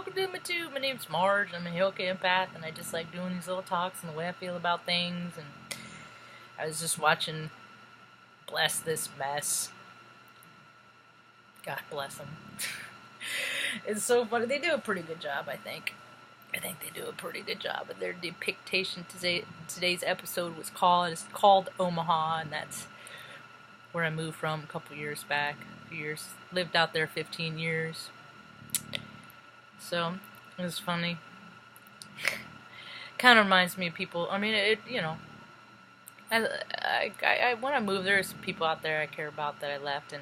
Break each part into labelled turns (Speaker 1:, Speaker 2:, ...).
Speaker 1: welcome to my tube. My name's Marge. I'm a Hilke empath, and I just like doing these little talks and the way I feel about things. And I was just watching Bless This Mess. God bless them. It's so funny. They do a pretty good job, I think. I think they do a pretty good job. And their depiction today's episode was called Omaha, and that's where I moved from a couple years back. Lived out there 15 years. So, it was funny. Kind of reminds me of people. I mean, when I moved, there's people out there I care about that I left, and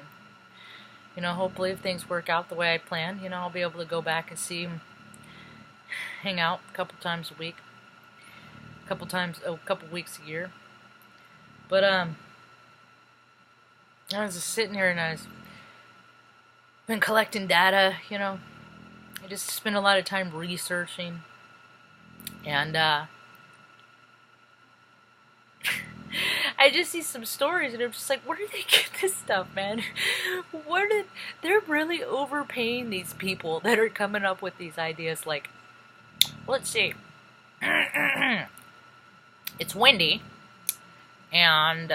Speaker 1: hopefully if things work out the way I planned, I'll be able to go back and see them, hang out a couple times a week, a couple weeks a year. But I was just sitting here and I've been collecting data, I just spend a lot of time researching, and I just see some stories, and I'm just like, where do they get this stuff, man? They're really overpaying these people that are coming up with these ideas. Like, let's see, it's windy, and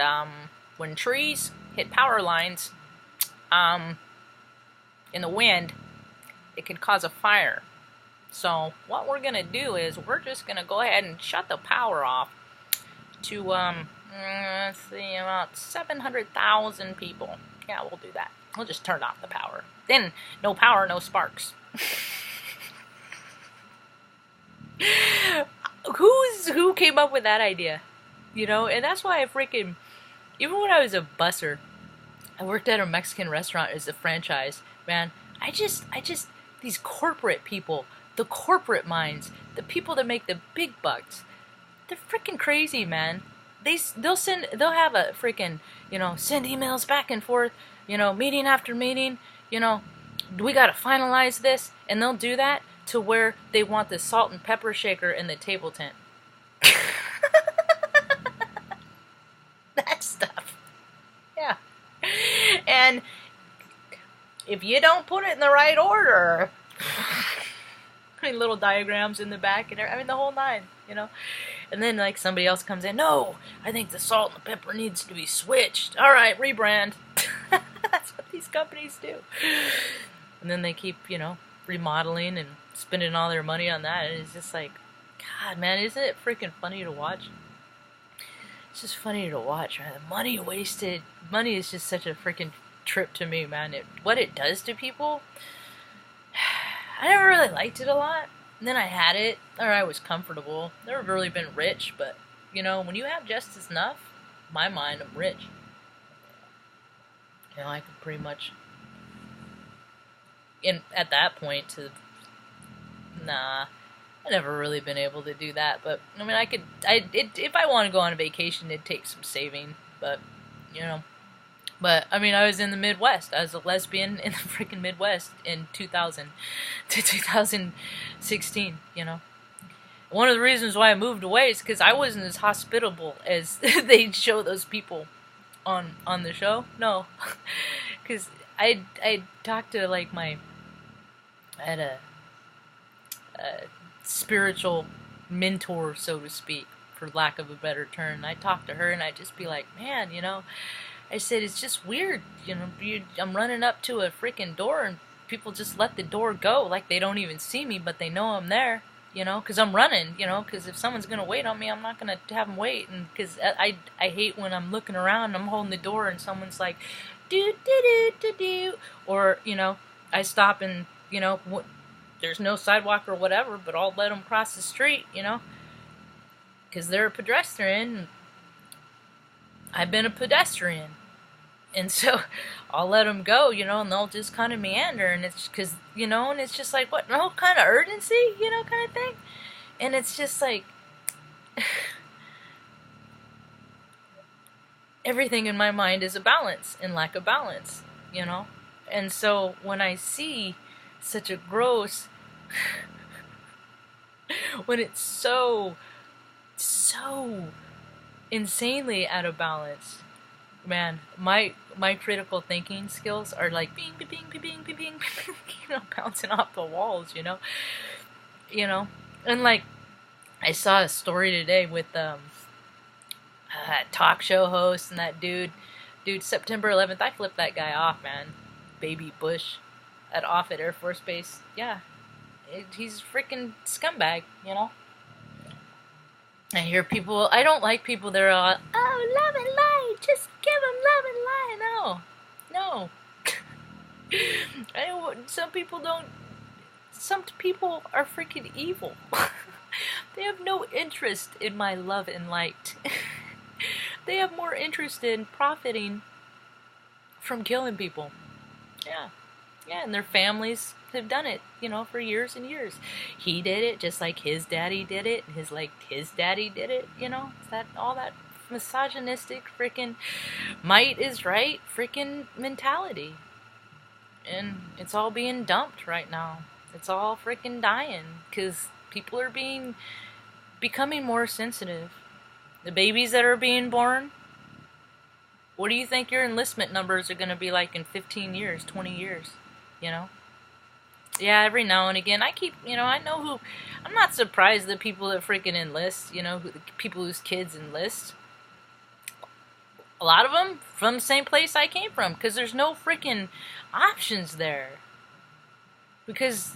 Speaker 1: when trees hit power lines, in the wind, it could cause a fire. So what we're gonna do is we're just gonna go ahead and shut the power off to let's see, about 700,000 people. Yeah, we'll do that. We'll just turn off the power. Then no power, no sparks. Who came up with that idea? And that's why even when I was a busser, I worked at a Mexican restaurant as a franchise. Man, I just these corporate people, the corporate minds, the people that make the big bucks, they're freaking crazy, man. They'll have a freaking, send emails back and forth, meeting after meeting, we gotta finalize this, and they'll do that to where they want the salt and pepper shaker in the table tent. That stuff. Yeah. And if you don't put it in the right order, little diagrams in the back, and the whole nine, And then, like, somebody else comes in, no, I think the salt and the pepper needs to be switched. All right, rebrand. That's what these companies do. And then they keep, remodeling and spending all their money on that. And it's just like, God, man, isn't it freaking funny to watch? It's just funny to watch, man. The money wasted. Money is just such a freaking trip to me, man. What it does to people, I never really liked it a lot. And then I had it, or I was comfortable. Never really been rich, but, when you have just enough, in my mind, I'm rich. I could pretty much, at that point, I never really been able to do that. But, I mean, if I want to go on a vacation, it'd take some saving, but, But, I mean, I was in the Midwest. I was a lesbian in the freaking Midwest in 2000 to 2016, One of the reasons why I moved away is because I wasn't as hospitable as they show those people on the show. No. Because I talked to, like, I had a spiritual mentor, so to speak, for lack of a better term. I talked to her, and I'd just be like, man, I said, it's just weird, I'm running up to a freaking door and people just let the door go, like they don't even see me, but they know I'm there, because I'm running, because if someone's going to wait on me, I'm not going to have them wait, and because I hate when I'm looking around and I'm holding the door and someone's like, do, or, I stop and, there's no sidewalk or whatever, but I'll let them cross the street, because they're a pedestrian. I've been a pedestrian, and so I'll let them go, and they'll just kind of meander, and it's because, and it's just like, what, no kind of urgency, kind of thing, and it's just like, everything in my mind is a balance and lack of balance, and so when I see such a gross, when it's so insanely out of balance, Man, my critical thinking skills are like bing, bing, bing, bing, bing, bing, bing, bouncing off the walls, you know, and like I saw a story today with talk show host and that dude, September 11th, I flipped that guy off, man. Baby Bush, at Offutt Air Force Base, yeah, he's a freaking scumbag, I hear people, I don't like people that are all, oh, love and light, just give them love and light. No. Some people don't, some people are freaking evil. They have no interest in my love and light. They have more interest in profiting from killing people. Yeah, and their families have done it, for years and years. He did it just like his daddy did it, and his daddy did it, It's that all that misogynistic freaking might is right freaking mentality. And it's all being dumped right now. It's all freaking dying because people are becoming more sensitive. The babies that are being born, what do you think your enlistment numbers are going to be like in 15 years, 20 years? Yeah, every now and again, I know who, I'm not surprised that people that freaking enlist, the people whose kids enlist, a lot of them from the same place I came from, because there's no freaking options there. Because,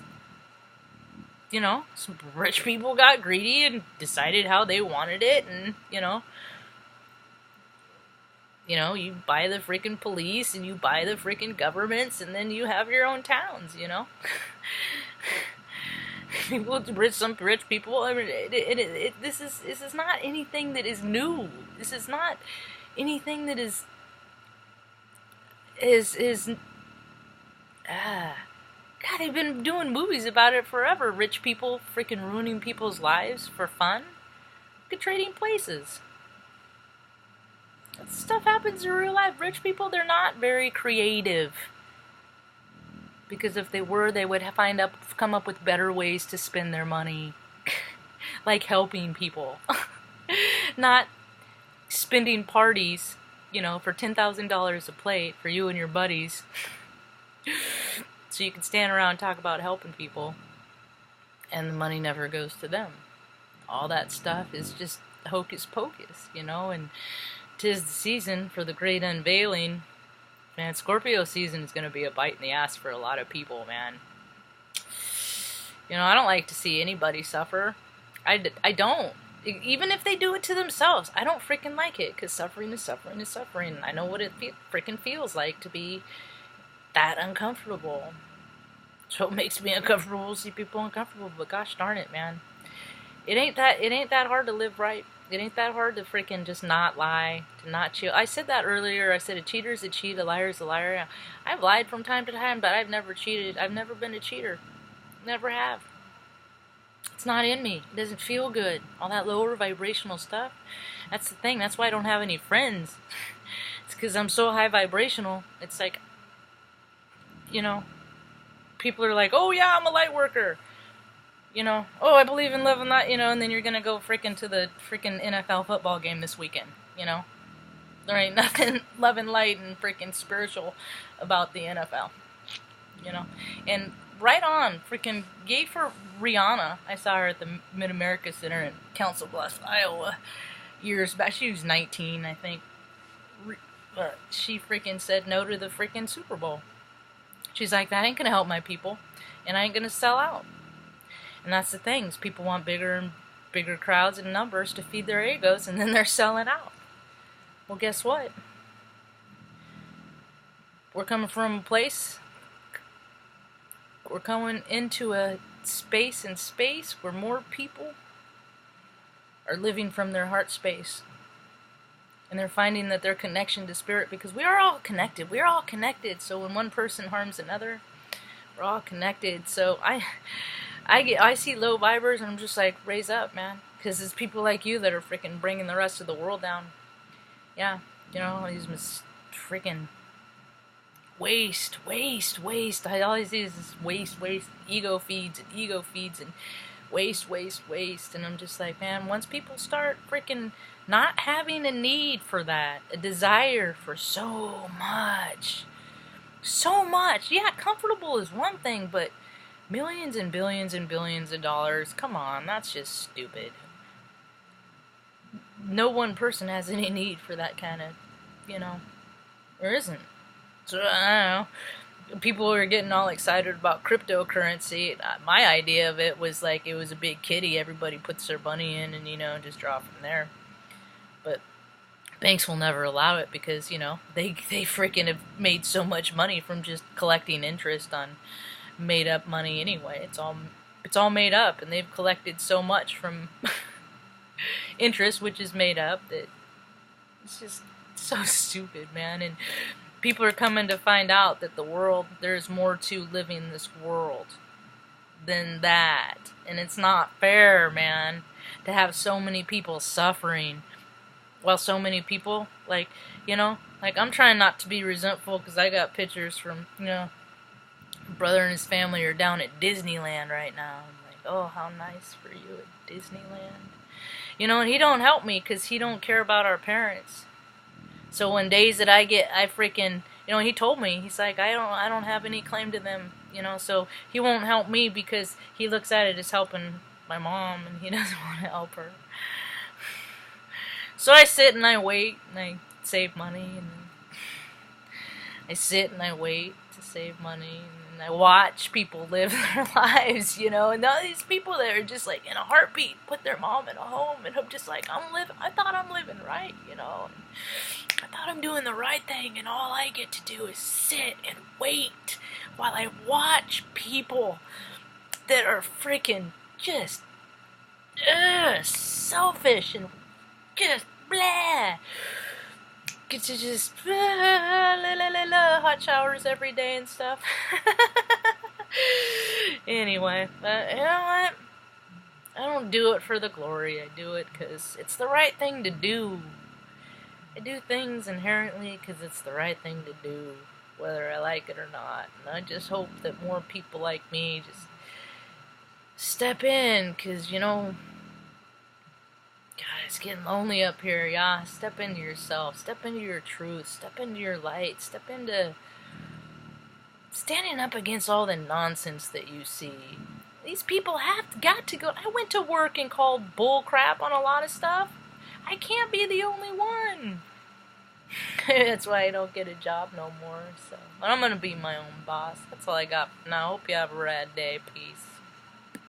Speaker 1: some rich people got greedy and decided how they wanted it, and, you buy the freaking police and you buy the freaking governments, and then you have your own towns, Some rich people. I mean, this is not anything that is new. This is not anything that is. God, they've been doing movies about it forever. Rich people freaking ruining people's lives for fun. Look at Trading Places. That stuff happens in real life. Rich people, they're not very creative. Because if they were, they would come up with better ways to spend their money. Like helping people. Not spending parties, for $10,000 a plate for you and your buddies. So you can stand around and talk about helping people. And the money never goes to them. All that stuff is just hocus pocus, and 'tis the season for the great unveiling. Man, Scorpio season is going to be a bite in the ass for a lot of people, man. I don't like to see anybody suffer. I don't. Even if they do it to themselves, I don't freaking like it, because suffering is suffering is suffering. I know what it freaking feels like to be that uncomfortable. So it makes me uncomfortable to see people uncomfortable, but gosh darn it, man. It ain't that hard to live right. It ain't that hard to freaking just not lie, to not cheat. I said that earlier. I said a cheater's a cheat, a liar's a liar. I've lied from time to time, but I've never cheated. I've never been a cheater. Never have. It's not in me. It doesn't feel good. All that lower vibrational stuff. That's the thing. That's why I don't have any friends. It's because I'm so high vibrational. It's like, people are like, oh yeah, I'm a light worker. Oh, I believe in love and that, and then you're gonna go freaking to the freaking NFL football game this weekend, There ain't nothing love and light and freaking spiritual about the NFL, And right on, freaking gay for Rihanna. I saw her at the Mid-America Center in Council Bluffs, Iowa, years back. She was 19, I think. She freaking said no to the freaking Super Bowl. She's like, that ain't gonna help my people, and I ain't gonna sell out. And that's the thing, people want bigger and bigger crowds and numbers to feed their egos, and then they're selling out. Well, guess what? We're coming from a place, we're coming into a space where more people are living from their heart space. And they're finding that their connection to spirit, because we are all connected. We are all connected. So when one person harms another, we're all connected. So I see low vibers, and I'm just like, raise up, man. Because it's people like you that are freaking bringing the rest of the world down. Yeah, these freaking waste. I always see this waste, ego feeds, and waste, waste, waste. And I'm just like, man, once people start freaking not having a need for that, a desire for so much, yeah, comfortable is one thing, but millions and billions and billions of dollars, come on, that's just stupid. No one person has any need for that kind of, there isn't. So, I don't know. People are getting all excited about cryptocurrency. My idea of it was like it was a big kitty. Everybody puts their money in and, just draw from there. But banks will never allow it because, they freaking have made so much money from just collecting interest on made up money anyway. It's all made up, and they've collected so much from interest, which is made up, that it's just so stupid, man. And people are coming to find out that there's more to living this world than that. And it's not fair, man, to have so many people suffering while so many people, I'm trying not to be resentful because I got pictures from, brother and his family are down at Disneyland right now. I'm like, oh, how nice for you at Disneyland. And he don't help me because he don't care about our parents. So when days that I freaking, he told me, he's like, I don't have any claim to them, so he won't help me because he looks at it as helping my mom and he doesn't want to help her. So I sit and I wait and I save money, and I sit and I wait to save money, and I watch people live their lives, and all these people that are just like in a heartbeat put their mom in a home, and I'm just like, I thought I'm living right, I thought I'm doing the right thing, and all I get to do is sit and wait while I watch people that are freaking just selfish and just blah. Get to just hot showers every day and stuff. Anyway, but you know what? I don't do it for the glory. I do it because it's the right thing to do. I do things inherently because it's the right thing to do, whether I like it or not. And I just hope that more people like me just step in, because, God, it's getting lonely up here, yeah. Step into yourself, step into your truth, step into your light, step into standing up against all the nonsense that you see. These people have got to go. I went to work and called bull crap on a lot of stuff. I can't be the only one. That's why I don't get a job no more. So, but I'm going to be my own boss. That's all I got for now. Hope you have a rad day. Peace.